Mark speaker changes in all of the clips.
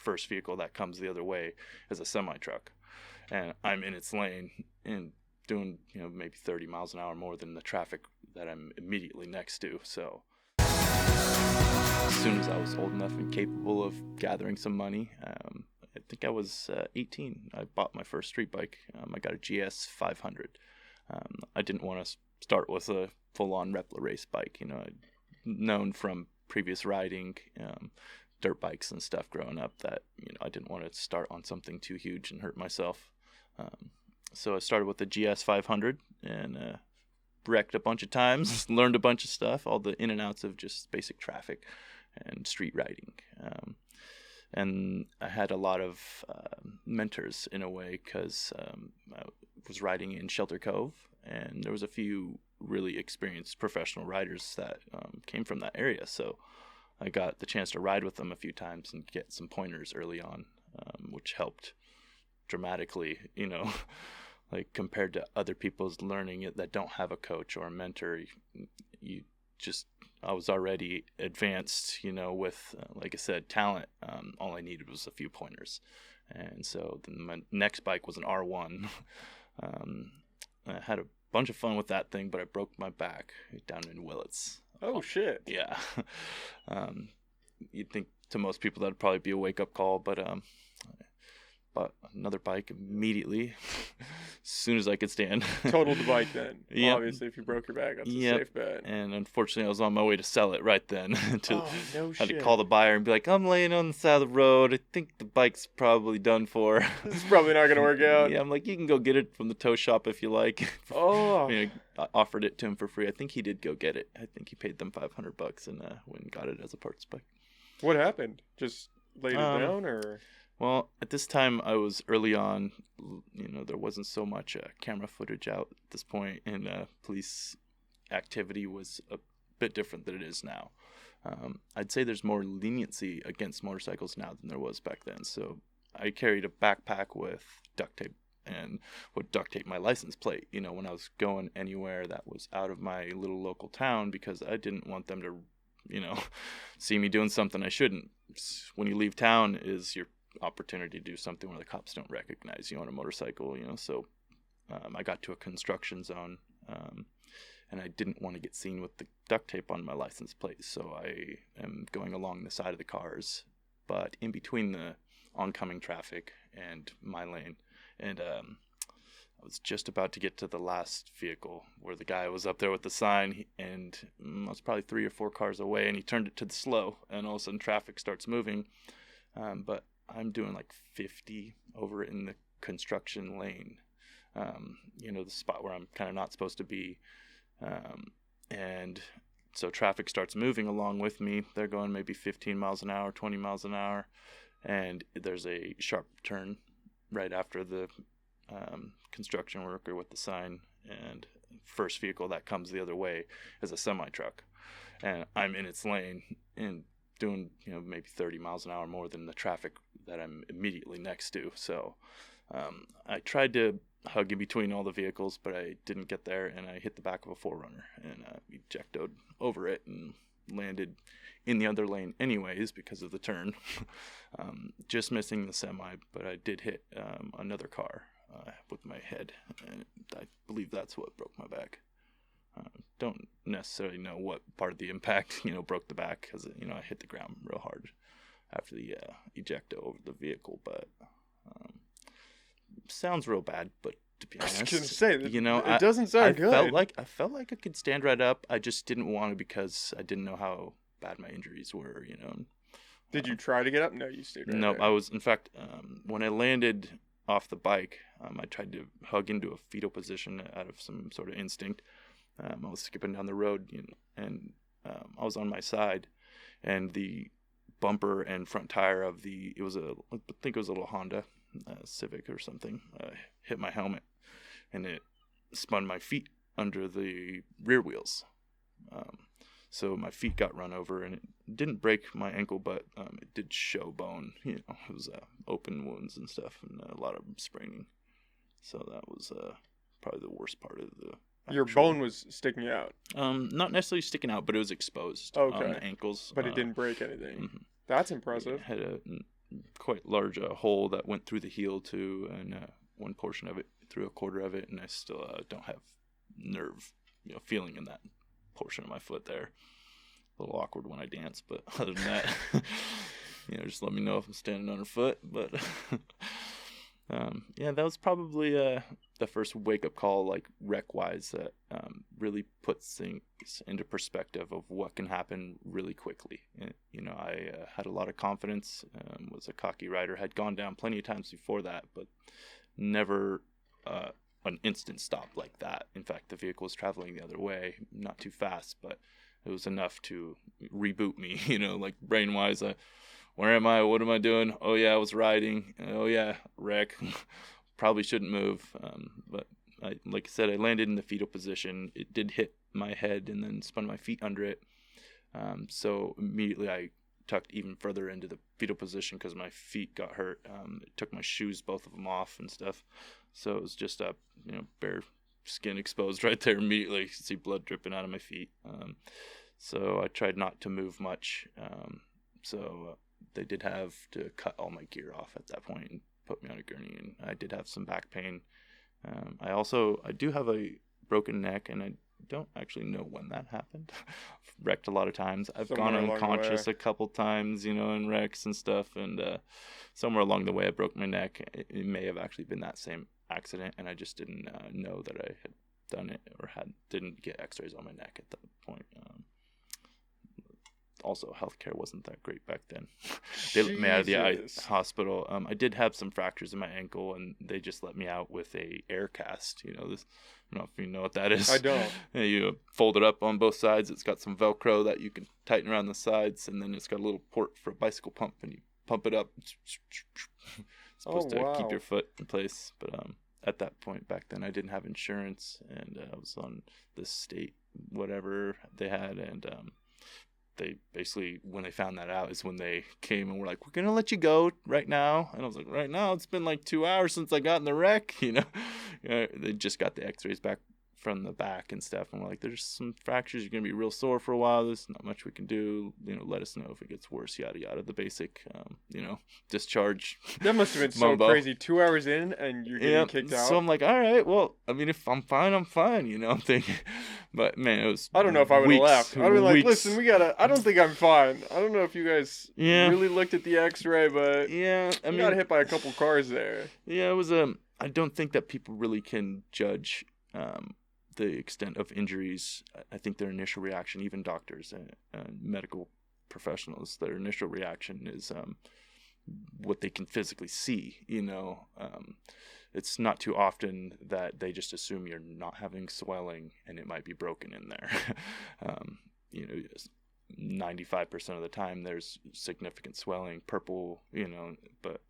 Speaker 1: first vehicle that comes the other way is a semi-truck. And I'm in its lane and doing, maybe 30 miles an hour more than the traffic that I'm immediately next to. So as soon as I was old enough and capable of gathering some money, I think I was 18. I bought my first street bike. I got a GS 500. I didn't want to start with a full-on Repla race bike. I'd known from previous riding, dirt bikes and stuff growing up that, I didn't want to start on something too huge and hurt myself. So I started with the GS 500 and wrecked a bunch of times, learned a bunch of stuff, all the in and outs of just basic traffic and street riding. And I had a lot of mentors in a way because I was riding in Shelter Cove, and there was a few really experienced professional riders that came from that area. So I got the chance to ride with them a few times and get some pointers early on, which helped dramatically, like compared to other people's learning it that don't have a coach or a mentor. I was already advanced, with, like I said, talent. All I needed was a few pointers. And so then my next bike was an R1. I had a bunch of fun with that thing, but I broke my back down in Willits.
Speaker 2: Oh, shit.
Speaker 1: Yeah. You'd think to most people that would probably be a wake-up call, but bought another bike immediately as soon as I could stand.
Speaker 2: Totaled the bike then.
Speaker 1: Yep.
Speaker 2: Obviously, if you broke your back, that's a safe bet.
Speaker 1: And unfortunately, I was on my way to sell it right then.
Speaker 2: No
Speaker 1: I had
Speaker 2: shit.
Speaker 1: to call the buyer and be like, I'm laying on the side of the road. I think the bike's probably done for.
Speaker 2: This is probably not going to work out.
Speaker 1: Yeah, I'm like, you can go get it from the tow shop if you like.
Speaker 2: Oh.
Speaker 1: I offered it to him for free. I think he did go get it. I think he paid them $500 and went and got it as a parts bike.
Speaker 2: What happened? Just laid it down, or?
Speaker 1: Well, at this time, I was early on. There wasn't so much camera footage out at this point, and police activity was a bit different than it is now. I'd say there's more leniency against motorcycles now than there was back then. So I carried a backpack with duct tape and would duct tape my license plate, when I was going anywhere that was out of my little local town, because I didn't want them to, see me doing something I shouldn't. When you leave town is your opportunity to do something where the cops don't recognize you on a motorcycle, so I got to a construction zone, and I didn't want to get seen with the duct tape on my license plate, so I am going along the side of the cars, but in between the oncoming traffic and my lane, and I was just about to get to the last vehicle where the guy was up there with the sign, and I was probably 3 or 4 cars away, and he turned it to the slow, and all of a sudden traffic starts moving, but I'm doing like 50 over in the construction lane, the spot where I'm kind of not supposed to be. And so traffic starts moving along with me. They're going maybe 15 miles an hour, 20 miles an hour. And there's a sharp turn right after the construction worker with the sign. And first vehicle that comes the other way is a semi-truck. And I'm in its lane and doing, maybe 30 miles an hour more than the traffic that I'm immediately next to. So I tried to hug in between all the vehicles, but I didn't get there, and I hit the back of a 4Runner and ejected over it and landed in the other lane anyways because of the turn. Just missing the semi, but I did hit another car with my head, and I believe that's what broke my back. Don't necessarily know what part of the impact, broke the back, because, I hit the ground real hard after the ejecto over the vehicle, but sounds real bad, but to be honest,
Speaker 2: I was going to say,
Speaker 1: it
Speaker 2: doesn't sound good.
Speaker 1: I felt like I could stand right up. I just didn't want to because I didn't know how bad my injuries were,
Speaker 2: Did you try to get up? No, you stayed right
Speaker 1: No,
Speaker 2: there.
Speaker 1: I was, in fact, when I landed off the bike, I tried to hug into a fetal position out of some sort of instinct. I was skipping down the road, and I was on my side, and the bumper and front tire of I think it was a little Honda Civic or something, hit my helmet, and it spun my feet under the rear wheels. So my feet got run over, and it didn't break my ankle, but it did show bone. It was open wounds and stuff, and a lot of spraining. So that was probably the worst part of the.
Speaker 2: Your bone was sticking out.
Speaker 1: Not necessarily sticking out, but it was exposed
Speaker 2: Okay.
Speaker 1: on the ankles.
Speaker 2: But it didn't break anything.
Speaker 1: Mm-hmm.
Speaker 2: That's impressive.
Speaker 1: I had a quite large hole that went through the heel too, and one portion of it through a quarter of it, and I still don't have nerve, feeling in that portion of my foot there. A little awkward when I dance, but other than that, just let me know if I'm standing on her foot. But that was probably the first wake-up call, like rec-wise, that really puts things into perspective of what can happen really quickly. And, I had a lot of confidence, was a cocky rider, had gone down plenty of times before that, but never an instant stop like that. In fact, the vehicle was traveling the other way, not too fast, but it was enough to reboot me, like brain-wise. Where am I? What am I doing? Oh, yeah, I was riding. Oh, yeah, wreck. Probably shouldn't move. But like I said, I landed in the fetal position. It did hit my head and then spun my feet under it. So immediately I tucked even further into the fetal position because my feet got hurt. It took my shoes, both of them off and stuff. So it was just bare skin exposed right there immediately. You could see blood dripping out of my feet. So I tried not to move much. So they did have to cut all my gear off at that point and put me on a gurney, and I did have some back pain. I do have a broken neck, and I don't actually know when that happened. I've wrecked a lot of times. I've gone unconscious a couple times, in wrecks and stuff, and somewhere along the way I broke my neck. It may have actually been that same accident, and I just didn't know that I had done it or didn't get x-rays on my neck at that point. Also, healthcare wasn't that great back then. They let me out of the hospital. I did have some fractures in my ankle, and they just let me out with a air cast. I don't know if you know what that is.
Speaker 2: I don't.
Speaker 1: You fold it up on both sides. It's got some Velcro that you can tighten around the sides, and then it's got a little port for a bicycle pump, and you pump it up. It's supposed to keep your foot in place. But at that point back then, I didn't have insurance, and I was on the state whatever they had, and they basically, when they found that out, is when they came and were like, "We're gonna let you go right now." And I was like, "Right now? It's been like 2 hours since I got in the wreck." They just got the X-rays back from the back and stuff, and we're like, "There's some fractures. You're gonna be real sore for a while. There's not much we can do. Let us know if it gets worse." Yada yada. The basic, discharge.
Speaker 2: That must have been so crazy. 2 hours in, and you're getting kicked out.
Speaker 1: So I'm like, all right, well, I mean, if I'm fine, I'm fine. I'm thinking, but man, it was.
Speaker 2: I don't know if I would have left. I'd be like, "Listen, I don't think I'm fine. I don't know if you guys really looked at the X-ray, but I got hit by a couple cars there."
Speaker 1: Yeah, it was I don't think that people really can judge the extent of injuries. I think their initial reaction, even doctors and medical professionals, their initial reaction is what they can physically see. It's not too often that they just assume you're not having swelling and it might be broken in there. 95% of the time there's significant swelling, purple, but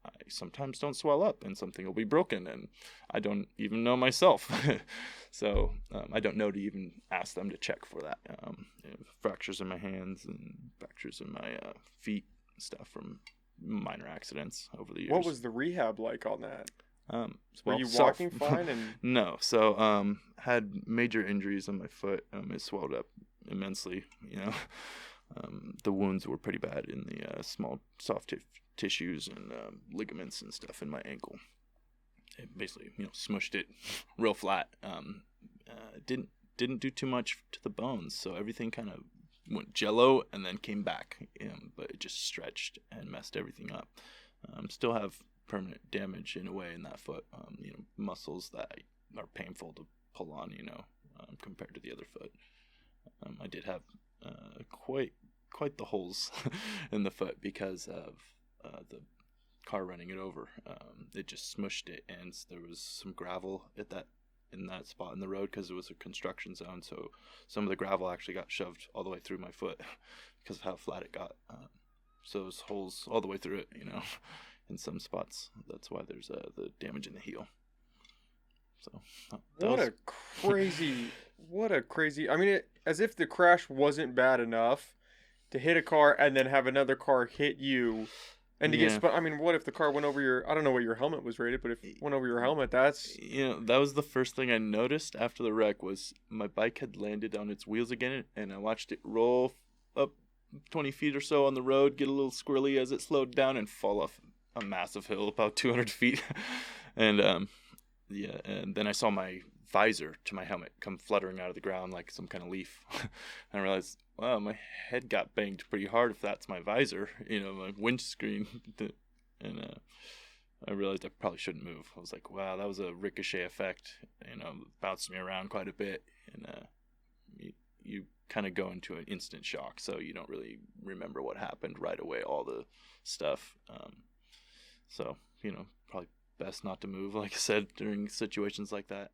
Speaker 1: I sometimes don't swell up and something will be broken and I don't even know myself. So I don't know to even ask them to check for that. Fractures in my hands and fractures in my feet and stuff from minor accidents over the years.
Speaker 2: What was the rehab like on that? Were you walking fine?
Speaker 1: No. So had major injuries on my foot. It swelled up immensely. The wounds were pretty bad in the small soft tissues and ligaments and stuff in my ankle. It basically, smushed it real flat. Didn't do too much to the bones, so everything kind of went jello and then came back. But it just stretched and messed everything up. Still have permanent damage in a way in that foot. Muscles that are painful to pull on. Compared to the other foot. I did have quite the holes in the foot because of the car running it over. It just smushed it, and there was some gravel in that spot in the road because it was a construction zone. So some of the gravel actually got shoved all the way through my foot because of how flat it got. So there's holes all the way through it, in some spots. That's why there's the damage in the heel. So what a crazy. I mean, as if the crash wasn't bad enough to hit a car and then have another car hit you. And to get spun, I mean, what if the car went over your, I don't know what your helmet was rated, but if it went over your helmet, that's... that was the first thing I noticed after the wreck was my bike had landed on its wheels again, and I watched it roll up 20 feet or so on the road, get a little squirrely as it slowed down, and fall off a massive hill about 200 feet. And and then I saw my visor to my helmet come fluttering out of the ground like some kind of leaf. And I realized, wow, my head got banged pretty hard if that's my visor, my windscreen. And I realized I probably shouldn't move. I was like, wow, that was a ricochet effect, bounced me around quite a bit. And you kind of go into an instant shock, so you don't really remember what happened right away, all the stuff. So, probably best not to move, like I said, during situations like that.